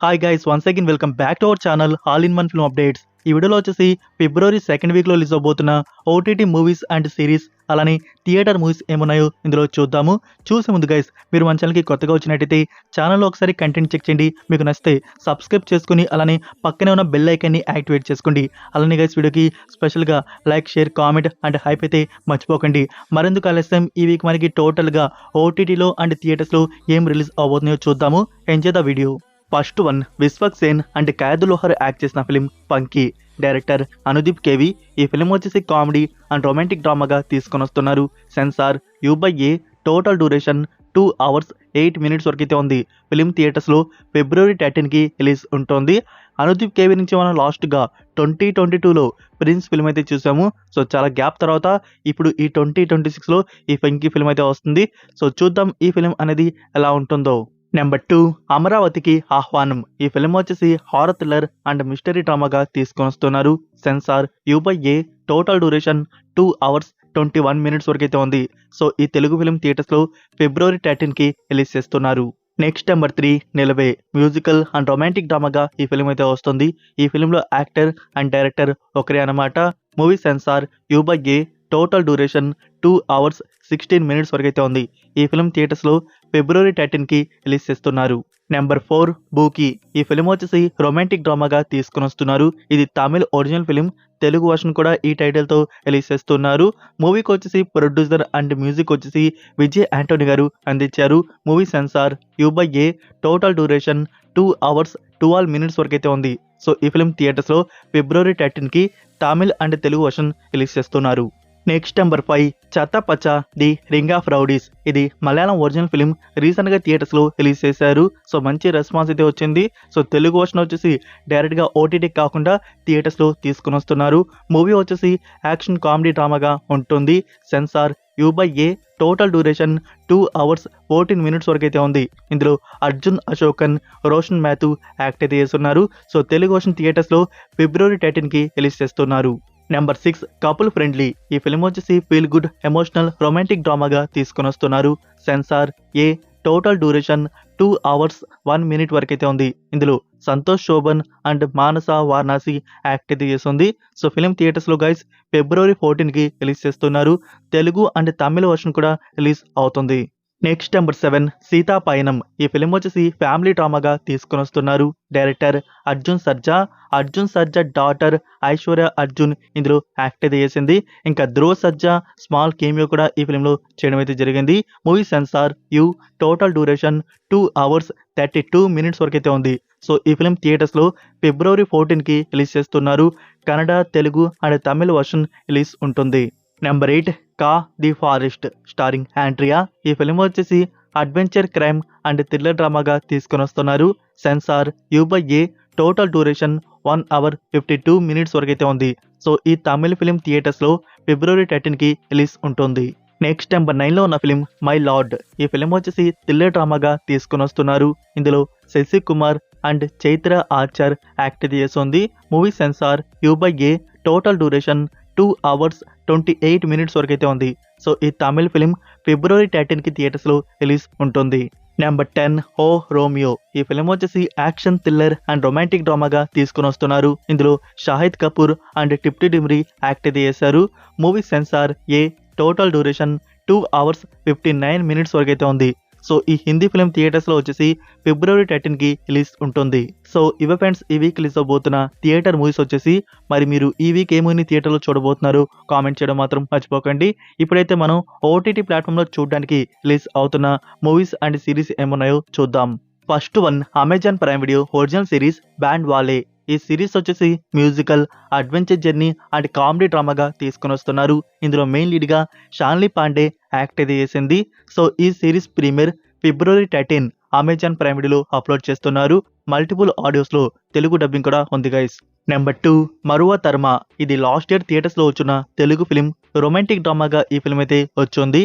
Hi guys, once again welcome back to our channel all in one film updates. ఈ వీడియోలో వచ్చేసి February second వీక్లో release అవబోతున్న OTT movies and series అలానే theatre movies ఏమున్నాయో ఇందులో చూద్దాము. చూసే ముందు గైస్, మీరు మన ఛానల్కి కొత్తగా వచ్చినట్టయితే ఛానల్లో ఒకసారి కంటెంట్ చెక్ చేయండి. మీకు నచ్చితే సబ్స్క్రైబ్ చేసుకుని అలానే పక్కనే ఉన్న బెల్ ఐకాన్ని యాక్టివేట్ చేసుకోండి. అలానే గైస్, వీడియోకి స్పెషల్గా like, share, comment and hype అయితే మర్చిపోకండి. మరెందుకు ఆలస్యం, ఈ వీక్ మనకి టోటల్గా ఓటీటీలో అండ్ థియేటర్స్లో ఏం రిలీజ్ అవబోతున్నాయో చూద్దాము. Enjoy the video. First one, Vishwak Sen and Kayadu Lohar act చేసిన film Funky. Director Anudeep KV. ఈ ఫిలిం వచ్చేసి కామెడీ అండ్ రొమాంటిక్ డ్రామాగా తీసుకొని వస్తున్నారు. Censor U/A. Total duration 2 hours 8 minutes వరకు అయితే ఉంది. ఫిలిం థియేటర్స్లో ఫిబ్రవరి 13కి రిలీజ్ ఉంటుంది. అనుదీప్ కేవి నుంచి మనం లాస్ట్గా 2022లో ప్రిన్స్ ఫిల్మ్ అయితే చూసాము. సో చాలా గ్యాప్ తర్వాత ఇప్పుడు ఈ 2026లో ఈ పంకీ ఫిల్మ్ అయితే వస్తుంది. సో చూద్దాం ఈ ఫిలిం అనేది ఎలా ఉంటుందో. నెంబర్ 2, అమరావతికి ఆహ్వానం. ఈ ఫిలిం వచ్చేసి హారర్ థ్రిల్లర్ అండ్ మిస్టరీ డ్రామాగా తీసుకొని వస్తున్నారు. Censor U/A. Total duration 2 hours 21 minutes వరకు అయితే ఉంది. సో ఈ తెలుగు ఫిలిం థియేటర్స్లో ఫిబ్రవరి 13కి రిలీజ్ చేస్తున్నారు. Next number 3, Nilave. Musical and romantic డ్రామాగా ఈ ఫిలిం అయితే వస్తుంది. ఈ ఫిలింలో యాక్టర్ అండ్ డైరెక్టర్ ఒకరే అన్నమాట. Movie censor U/A. Total duration 2 hours 16 minutes వరకు అయితే ఉంది. ఈ ఫిలిం థియేటర్స్లో ఫిబ్రవరి 13కి రిలీజ్ చేస్తున్నారు. నెంబర్ 4, బూకీ. ఈ ఫిలిం వచ్చేసి రొమాంటిక్ డ్రామాగా తీసుకొని వస్తున్నారు. ఇది Tamil original film. Telugu version కూడా ఈ టైటిల్తో రిలీజ్ చేస్తున్నారు. మూవీకి వచ్చేసి ప్రొడ్యూసర్ అండ్ మ్యూజిక్ వచ్చేసి విజయ్ ఆంటోనీ గారు అందించారు. Movie censor U/A. Total duration 2 hours 12 minutes వరకు అయితే ఉంది. సో ఈ ఫిలిం థియేటర్స్లో ఫిబ్రవరి 13కి Tamil and Telugu version release చేస్తున్నారు. Next number 5, Chathapacha the ring of rowdies. ఇది మలయాళం ఒరిజినల్ ఫిలిం. రీసెంట్గా థియేటర్స్లో రిలీజ్ చేశారు. సో మంచి రెస్పాన్స్ అయితే వచ్చింది. సో తెలుగు వర్షన్ వచ్చేసి డైరెక్ట్గా ఓటీటీ కాకుండా థియేటర్స్లో తీసుకుని వస్తున్నారు. మూవీ వచ్చేసి యాక్షన్ కామెడీ డ్రామాగా ఉంటుంది. Censor U/A. Total duration 2 hours 14 minutes వరకు అయితే ఉంది. ఇందులో అర్జున్ అశోకన్, రోషన్ మాథ్యూ యాక్ట్ అయితే చేస్తున్నారు. సో తెలుగు వర్షన్ థియేటర్స్లో ఫిబ్రవరి 13కి రిలీజ్ చేస్తున్నారు. Number 6, couple friendly. ఈ ఫిలిం వచ్చేసి ఫీల్ గుడ్ ఎమోషనల్ రొమాంటిక్ డ్రామాగా తీసుకొని వస్తున్నారు. Censor A. Total duration 2 hours 1 minute వరకు అయితే ఉంది. ఇందులో సంతోష్ శోభన్ అండ్ మానస వారణాసి యాక్ట్ అయితే చేస్తుంది. సో ఫిలిం థియేటర్స్లో గైస్ ఫిబ్రవరి 14కి రిలీజ్ చేస్తున్నారు. తెలుగు అండ్ తమిళ వర్షన్ కూడా రిలీజ్ అవుతుంది. నెక్స్ట్ నెంబర్ 7, సీతా పయనం. ఈ ఫిలిం వచ్చేసి ఫ్యామిలీ డ్రామాగా తీసుకొని వస్తున్నారు. డైరెక్టర్ అర్జున్ సర్జా డాటర్ ఐశ్వర్య అర్జున్ ఇందులో యాక్ట్ అయితే చేసింది. ఇంకా ధ్రువ సర్జా స్మాల్ కేమియో కూడా ఈ ఫిలింలో చేయడం అయితే జరిగింది. Movie censor U. Total duration 2 hours 32 minutes వరకు అయితే ఉంది. సో ఈ ఫిలిం థియేటర్స్లో ఫిబ్రవరి 14కి రిలీజ్ చేస్తున్నారు. Kannada, Telugu and Tamil version release ఉంటుంది. Number 8, Kaa the forest starring Andrea. ఈ ఫిలిం వచ్చేసి అడ్వెంచర్, క్రైమ్ అండ్ థ్రిల్లర్ డ్రామాగా తీసుకొని వస్తున్నారు. Censor U/A. Total duration 1 hour 52 minutes వరకు అయితే ఉంది. సో ఈ తమిళ ఫిలిం థియేటర్స్లో ఫిబ్రవరి 13కి రిలీజ్ ఉంటుంది. నెక్స్ట్ నెంబర్ 9లో ఉన్న ఫిలిం మై లార్డ్. ఈ ఫిలిం వచ్చేసి థ్రిల్లర్ డ్రామాగా తీసుకొని వస్తున్నారు. ఇందులో శశి కుమార్ అండ్ చైత్ర ఆర్చర్ యాక్ట్ చేస్తుంది. Movie censor U/A. Total duration 2 hours 28 minutes వరకు అయితే ఉంది. సో ఈ తమిళ ఫిలిం ఫిబ్రవరి 13కి థియేటర్స్లో రిలీజ్ ఉంటుంది. Number 10, O Romeo. ఈ ఫిలిం వచ్చేసి యాక్షన్ థ్రిల్లర్ అండ్ రొమాంటిక్ డ్రామాగా తీసుకొని వస్తున్నారు. ఇందులో షాహిద్ కపూర్ అండ్ టిప్టీ డిమ్రీ యాక్ట్ అయితే చేశారు. Movie censor A. Total duration 2 hours 59 minutes వరకు అయితే ఉంది. సో ఈ హిందీ ఫిలిం థియేటర్స్లో వచ్చేసి ఫిబ్రవరి 13కి రిలీజ్ ఉంటుంది. సో ఇవే ఫ్రెండ్స్ ఈ వీక్ రిలీజ్ అవబోతున్న థియేటర్ మూవీస్ వచ్చేసి. మరి మీరు ఈ వీక్ ఏ మూవీని థియేటర్లో చూడబోతున్నారు కామెంట్ చేయడం మాత్రం మర్చిపోకండి. ఇప్పుడైతే మనం ఓటీటీ ప్లాట్ఫామ్లో చూడడానికి రిలీజ్ అవుతున్న మూవీస్ అండ్ సిరీస్ ఏమున్నాయో చూద్దాం. First one, Amazon Prime video original series band wale. ఈ సిరీస్ వచ్చేసి musical, adventure journey and comedy డ్రామాగా తీసుకొని వస్తున్నారు. ఇందులో మెయిన్ లీడ్గా షాన్లీ పాండే యాక్ట్ అయితే చేసింది. సో ఈ సిరీస్ ప్రీమియర్ ఫిబ్రవరి 13 అమెజాన్ ప్రైమ్ వీడియోలో అప్లోడ్ చేస్తున్నారు. మల్టిపుల్ ఆడియోస్లో తెలుగు డబ్బింగ్ కూడా ఉంది గైస్. నెంబర్ 2, మరువ తర్మ. ఇది లాస్ట్ ఇయర్ థియేటర్స్లో వచ్చిన తెలుగు ఫిలిం. రొమాంటిక్ డ్రామాగా ఈ ఫిలిం అయితే వచ్చింది.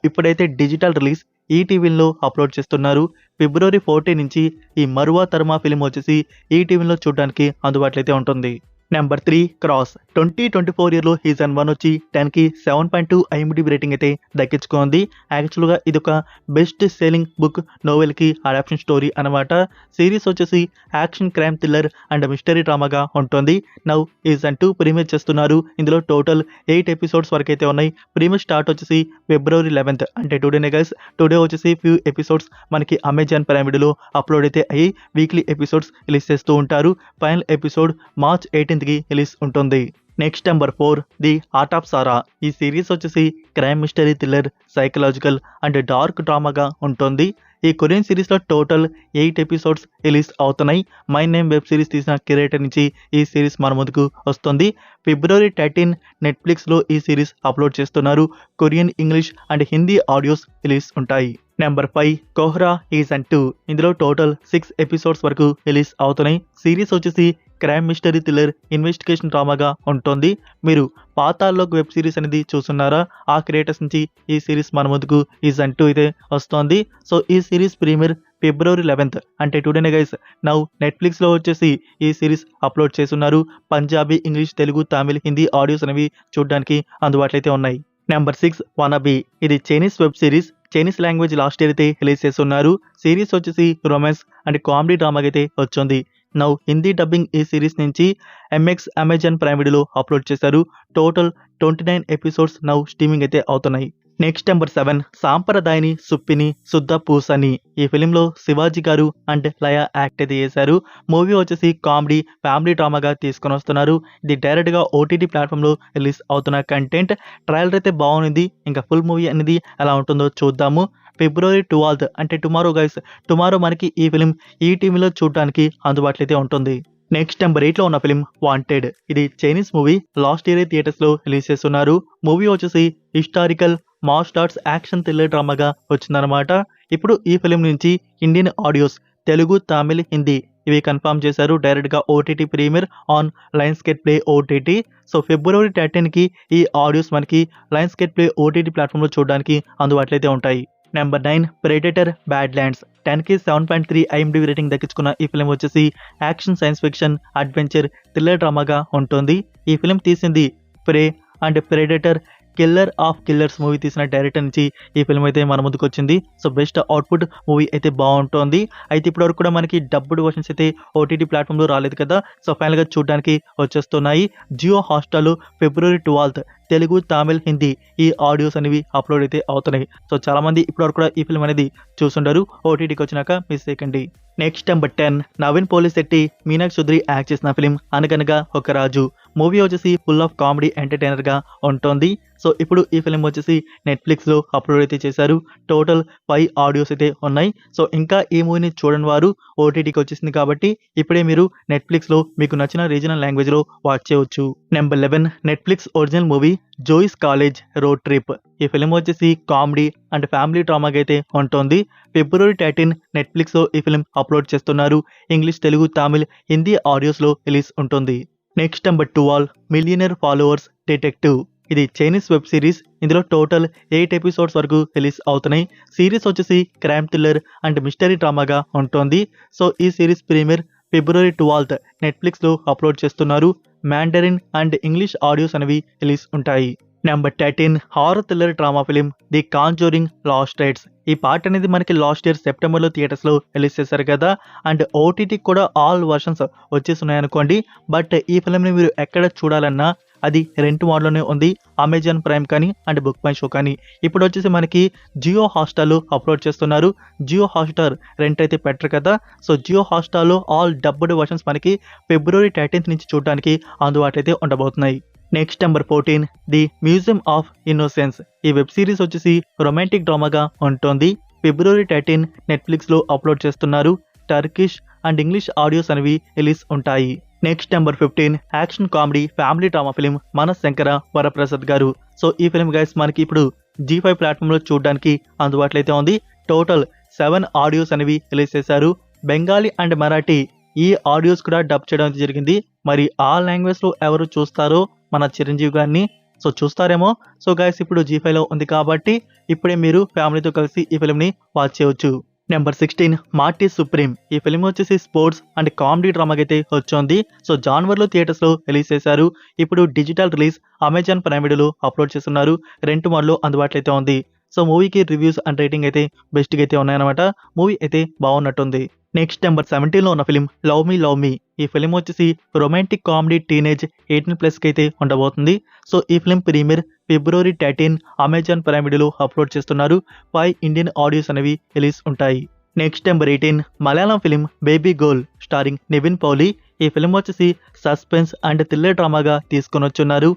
ఇప్పుడైతే డిజిటల్ రిలీజ్ ఈటీవీలో అప్లోడ్ చేస్తున్నారు. ఫిబ్రవరి 14 నుంచి ఈ మరువ తర్మ ఫిలిం వచ్చేసి ఈటీవీలో చూడడానికి అందుబాటులో అయితే ఉంటుంది. నెంబర్ 3 క్రాస్ 2024 ఇయర్లో సీజన్ 1 వచ్చి 10కి 7.2 IMDb రేటింగ్ అయితే దక్కించుకుంది. యాక్చువల్గా ఇది ఒక బెస్ట్ సెల్లింగ్ బుక్ నోవెల్కి అడాప్షన్ స్టోరీ అనమాట. సిరీస్ వచ్చేసి action crime thriller and mystery డ్రామాగా ఉంటుంది. నౌ సీజన్ 2 ప్రీమియర్ చేస్తున్నారు. ఇందులో టోటల్ 8 ఎపిసోడ్స్ వరకు అయితే ఉన్నాయి. ప్రీమియర్ స్టార్ట్ వచ్చేసి February 11th అంటే టుడేనే గైస్. టుడే వచ్చేసి ఫ్యూ ఎపిసోడ్స్ మనకి అమెజాన్ ప్రైమ్ వీడియోలో అప్లోడ్ అయితే అయ్యి వీక్లీ ఎపిసోడ్స్ రిలీజ్ చేస్తూ ఉంటారు. Final episode March 18th release ఉంటుంది. Next number 4 the art of Sarah. ఈ సిరీస్ వచ్చేసి crime mystery thriller psychological and dark డ్రామాగా ఉంటుంది. ఈ కొరియన్ సిరీస్లో టోటల్ 8 ఎపిసోడ్స్ రిలీజ్ అవుతున్నాయి. మై నేమ్ వెబ్ సిరీస్ తీసిన క్రియేటర్ నుంచి ఈ సిరీస్ మన ముందుకు వస్తుంది. February 13 నెట్ఫ్లిక్స్లో ఈ సిరీస్ అప్లోడ్ చేస్తున్నారు. Korean, English and Hindi audios release ఉంటాయి. Number 5 Kohrra season 2. ఇందులో టోటల్ 6 ఎపిసోడ్స్ వరకు రిలీజ్ అవుతున్నాయి. సిరీస్ వచ్చేసి క్రైమ్ మిస్టరీ థ్రిల్లర్ ఇన్వెస్టిగేషన్ డ్రామాగా ఉంటుంది. మీరు పాతాల్లోక్ వెబ్ సిరీస్ అనేది చూస్తున్నారా? ఆ క్రియేటర్స్ నుంచి ఈ సిరీస్ మన ముందుకు సీజన్ 2 అయితే వస్తుంది. సో ఈ సిరీస్ ప్రీమియర్ February 11th అంటే టుడేనే గైస్. నౌ నెట్ఫ్లిక్స్లో వచ్చేసి ఈ సిరీస్ అప్లోడ్ చేస్తున్నారు. పంజాబీ, ఇంగ్లీష్, తెలుగు, తమిళ్, హిందీ ఆడియోస్ అనేవి చూడడానికి అందుబాటులో అయితే ఉన్నాయి. నెంబర్ 6 వానబీ. ఇది Chinese web series. Chinese language last year అయితే రిలీజ్ చేస్తున్నారు. సిరీస్ వచ్చేసి రొమాన్స్ అండ్ కామెడీ డ్రామాగా అయితే వచ్చింది. నౌ హిందీ డబ్బింగ్ ఈ సిరీస్ నుంచి MX అమెజాన్ ప్రైమ్ వీడియోలో అప్లోడ్ చేశారు. టోటల్ 29 ఎపిసోడ్స్ నౌ స్ట్రీమింగ్ అయితే అవుతున్నాయి. నెక్స్ట్ నెంబర్ 7 సాంప్రదాయని సుప్పిని శుద్ధ పూసని. ఈ ఫిలింలో శివాజీ గారు అండ్ లయా యాక్ట్ అయితే చేశారు. మూవీ వచ్చేసి కామెడీ ఫ్యామిలీ డ్రామాగా తీసుకొని వస్తున్నారు. ఇది డైరెక్ట్గా OTT ప్లాట్ఫామ్లో రిలీజ్ అవుతున్న కంటెంట్. ట్రయల్ అయితే బాగుంది. ఇంకా ఫుల్ మూవీ అనేది ఎలా ఉంటుందో చూద్దాము. February 12th అంటే టుమారో గైస్. టుమారో మనకి ఈ ఫిలిం ఈటీవీలో చూడడానికి అందుబాటులో అయితే ఉంటుంది. నెక్స్ట్ నెంబర్ 8లో ఉన్న ఫిలిం వాంటెడ్. ఇది చైనీస్ మూవీ. లాస్ట్ ఇయర్ థియేటర్స్లో రిలీజ్ చేస్తున్నారు. మూవీ వచ్చేసి historical martial arts action thriller డ్రామాగా వచ్చిందనమాట. ఇప్పుడు ఈ ఫిలిం నుంచి ఇండియన్ ఆడియోస్ తెలుగు, తమిళ్, హిందీ ఇవి కన్ఫర్మ్ చేశారు. డైరెక్ట్గా OTT premiere on Lionsgate play OTT. So February 13కి ఈ ఆడియోస్ మనకి లయన్స్ గేట్ ప్లే OTT ప్లాట్ఫామ్లో చూడడానికి అందుబాటులో అయితే ఉంటాయి. Number 9 Predator Badlands. 10కి 7.3 IMDb రేటింగ్ దక్కించుకున్న ఈ ఫిలిం వచ్చేసి action science fiction adventure thriller డ్రామాగా ఉంటుంది. ఈ ఫిలిం తీసింది Prey and Predator Killer of Killers movie తీసిన డైరెక్టర్ నుంచి ఈ ఫిల్మ్ అయితే మన ముందుకు వచ్చింది. సో బెస్ట్ అవుట్పుట్ మూవీ అయితే బాగుంటుంది. అయితే ఇప్పటివరకు కూడా మనకి డబ్బుడ్ వర్షన్స్ అయితే OTT ప్లాట్ఫామ్లో రాలేదు కదా. సో ఫైనల్గా చూడడానికి వచ్చేస్తున్నాయి. జియో హాట్స్టార్లో February 12th తెలుగు, తమిళ్, హిందీ ఈ ఆడియోస్ అనేవి అప్లోడ్ అయితే అవుతున్నాయి. సో చాలామంది ఇప్పటివరకు కూడా ఈ ఫిల్మ్ అనేది చూసుంటారు. OTTకి వచ్చినాక మిస్ చేయకండి. Next number 10 Naveen Polishetty, Meenakshi Chaudhary act చేసిన ఫిలిం అనగనగా ఒక రాజు. మూవీ వచ్చేసి ఫుల్ ఆఫ్ కామెడీ ఎంటర్టైనర్గా ఉంటుంది. సో ఇప్పుడు ఈ ఫిలిం వచ్చేసి నెట్ఫ్లిక్స్లో అప్లోడ్ అయితే చేశారు. టోటల్ 5 ఆడియోస్ అయితే ఉన్నాయి. సో ఇంకా ఈ మూవీని చూడని వారు OTTకి వచ్చేసింది కాబట్టి ఇప్పుడే మీరు నెట్ఫ్లిక్స్లో మీకు నచ్చిన రీజనల్ లాంగ్వేజ్లో వాచ్ చేయవచ్చు. Number 11 Netflix original movie Joe's college road trip. ఈ ఫిలిం వచ్చేసి కామెడీ అండ్ ఫ్యామిలీ డ్రామాగా అయితే ఉంటుంది. February 13 నెట్ఫ్లిక్స్లో ఈ ఫిలిం అప్లోడ్ చేస్తున్నారు. ఇంగ్లీష్, తెలుగు, తమిళ్, హిందీ ఆడియోస్లో రిలీజ్ ఉంటుంది. Next number 12 millionaire followers detective. ఇది చైనీస్ వెబ్ సిరీస్. ఇందులో టోటల్ 8 ఎపిసోడ్స్ వరకు రిలీజ్ అవుతున్నాయి. సిరీస్ వచ్చేసి క్రైమ్ థ్రిల్లర్ అండ్ మిస్టరీ డ్రామాగా ఉంటుంది. సో ఈ సిరీస్ ప్రీమియర్ February 12th నెట్ఫ్లిక్స్లో అప్లోడ్ చేస్తున్నారు. మ్యాండరిన్ అండ్ ఇంగ్లీష్ ఆడియోస్ అనేవి రిలీజ్ ఉంటాయి. Number 13 horror thriller drama film the Conjuring last rights. ఈ పార్ట్ అనేది మనకి లాస్ట్ ఇయర్ సెప్టెంబర్లో థియేటర్స్లో రిలీజ్ చేశారు కదా. అండ్ OTTకి కూడా ఆల్ వర్షన్స్ వచ్చేస్తున్నాయి అనుకోండి. బట్ ఈ ఫిలింని మీరు ఎక్కడ చూడాలన్నా అది రెంట్ మోడ్లోనే ఉంది. అమెజాన్ ప్రైమ్ కానీ అండ్ బుక్ మై షో కానీ. ఇప్పుడు వచ్చేసి మనకి జియో హాట్స్టార్లో అప్లోడ్ చేస్తున్నారు. జియో హాట్స్టార్ రెంట్ అయితే పెట్టరు కదా. సో జియో హాట్స్టార్లో ఆల్ డబ్బుడ్ వర్షన్స్ మనకి February 13th నుంచి చూడడానికి అందుబాటులో అయితే ఉండబోతున్నాయి. Next number 14 the Museum of Innocence. ఈ వెబ్ సిరీస్ వచ్చేసి రొమాంటిక్ డ్రామాగా ఉంటుంది. February 13 నెట్ఫ్లిక్స్లో అప్లోడ్ చేస్తున్నారు. టర్కిష్ అండ్ ఇంగ్లీష్ ఆడియోస్ అనేవి రిలీజ్ ఉంటాయి. Next number 15 action comedy family drama film Mana Shankara Varaprasad గారు. సో ఈ ఫిలిం గైస్ మనకి ఇప్పుడు G5 ప్లాట్ఫామ్లో చూడడానికి అందుబాటులో అయితే ఉంది. టోటల్ 7 ఆడియోస్ అనేవి రిలీజ్ చేశారు. బెంగాలీ అండ్ మరాఠీ ఈ ఆడియోస్ కూడా డబ్ చేయడం జరిగింది. మరి ఆ లాంగ్వేజ్లో ఎవరు చూస్తారో మన చిరంజీవి గారిని. సో చూస్తారేమో. సో గైస్ ఇప్పుడు G5లో ఉంది కాబట్టి ఇప్పుడే మీరు ఫ్యామిలీతో కలిసి ఈ ఫిలింని వాచ్ చేయవచ్చు. Number 16 Marty supreme. ఈ ఫిల్మ్ వచ్చేసి స్పోర్ట్స్ అండ్ కామెడీ డ్రామాకి అయితే వచ్చింది. సో జాన్వర్లో థియేటర్స్లో రిలీజ్ చేశారు. ఇప్పుడు డిజిటల్ రిలీజ్ అమెజాన్ ప్రైమ్ వీడియోలో అప్లోడ్ చేస్తున్నారు. రెంట్ మోడ్లో అందుబాటులో అయితే ఉంది. సో మూవీకి రివ్యూస్ అండ్ రేటింగ్ అయితే బెస్ట్గా అయితే ఉన్నాయన్నమాట. మూవీ అయితే బాగున్నట్టుంది. నెక్స్ట్ నెంబర్ 17లో ఉన్న ఫిలిం లవ్ మీ. ఈ ఫిలిం వచ్చేసి రొమాంటిక్ కామెడీ టీనేజ్ 18+ అయితే ఉండబోతుంది. సో ఈ ఫిలిం ప్రీమియర్ ఫిబ్రవరి 13 అమెజాన్ ప్రైమ్ వీడియోలో అప్లోడ్ చేస్తున్నారు. 5 ఇండియన్ ఆడియోస్ అనేవి రిలీజ్ ఉంటాయి. Next number 18 Malayalam film baby girl starring Nivin Pauly. ఈ ఫిలిం వచ్చేసి సస్పెన్స్ అండ్ థ్రిల్లర్ డ్రామాగా తీసుకొని వచ్చున్నారు.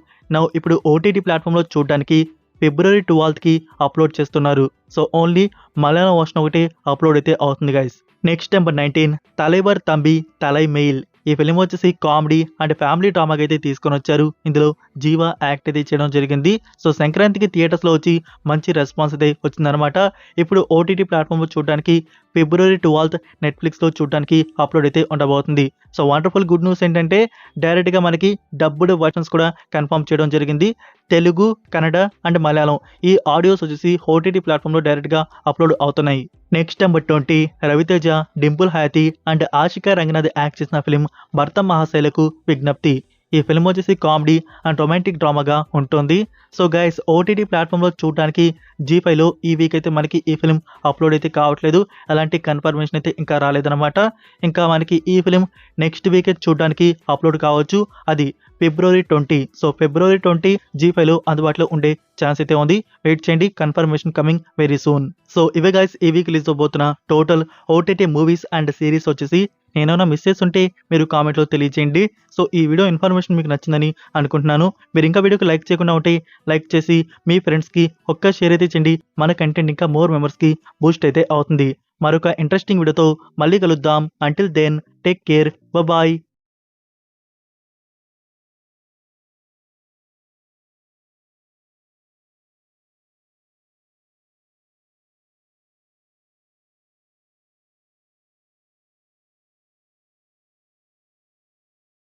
ఇప్పుడు ఓటీటీ ప్లాట్ఫామ్లో చూడడానికి ఫిబ్రవరి 12కి అప్లోడ్ చేస్తున్నారు. సో ఓన్లీ మలయాళం వర్షన్ ఒకటి అప్లోడ్ అయితే అవుతుంది guys. Next number 19 Thalaivar Thambi Thalaimaiyil. ఈ ఫిలిం వచ్చేసి కామెడీ అండ్ ఫ్యామిలీ డ్రామాకి అయితే తీసుకొని వచ్చారు. ఇందులో జీవా యాక్ట్ అయితే చేయడం జరిగింది. సో సంక్రాంతికి థియేటర్స్లో వచ్చి మంచి రెస్పాన్స్ అయితే వచ్చిందనమాట. ఇప్పుడు ఓటీటీ ప్లాట్ఫామ్లో చూడడానికి ఫిబ్రవరి 12 నెట్ఫ్లిక్స్లో చూడడానికి అప్లోడ్ అయితే ఉండబోతుంది. సో వండర్ఫుల్ గుడ్ న్యూస్ ఏంటంటే డైరెక్ట్గా మనకి డబ్బుడ్ వర్షన్స్ కూడా కన్ఫర్మ్ చేయడం జరిగింది. తెలుగు, కన్నడ అండ్ మలయాళం ఈ ఆడియోస్ వచ్చేసి ఓటీటీ ప్లాట్ఫామ్లో డైరెక్ట్గా అప్లోడ్ అవుతున్నాయి. Next number 20 Ravi Teja, Dimple Hayathi and Ashika Ranganath act చేసిన ఫిలిం భర్త మహాశైలకు విజ్ఞప్తి. ఈ ఫిలిం వచ్చేసి కామెడీ అండ్ రొమాంటిక్ డ్రామాగా ఉంటుంది. సో గైస్ ఓటీటీ ప్లాట్ఫామ్లో చూడడానికి G5లో ఈ వీక్ అయితే మనకి ఈ ఫిలిం అప్లోడ్ అయితే కావట్లేదు. అలాంటి కన్ఫర్మేషన్ అయితే ఇంకా రాలేదన్నమాట. ఇంకా మనకి ఈ ఫిలిం నెక్స్ట్ వీక్ అయితే చూడడానికి అప్లోడ్ కావచ్చు. అది ఫిబ్రవరి 20. సో ఫిబ్రవరి 20 G5లో అందుబాటులో ఉండే ఛాన్స్ అయితే ఉంది. వెయిట్ చేయండి, confirmation coming very soon. So ఇవే గైస్ ఈ వీక్ రిలీజ్ అవబోతున్న total OTT movies and series వచ్చేసి. నేనేమైనా మిస్ చేస్తుంటే మీరు కామెంట్లో తెలియజేయండి. సో ఈ వీడియో ఇన్ఫర్మేషన్ మీకు నచ్చిందని అనుకుంటున్నాను. మీరు ఇంకా వీడియోకి లైక్ చేయకుండా ఉంటే లైక్ చేసి మీ ఫ్రెండ్స్కి ఒక్క షేర్ అయితే చేయండి. మన కంటెంట్ ఇంకా మోర్ మెంబర్స్కి బూస్ట్ అయితే అవుతుంది. మరొక ఇంట్రెస్టింగ్ వీడియోతో మళ్ళీ కలుద్దాం. Until then take care, bye.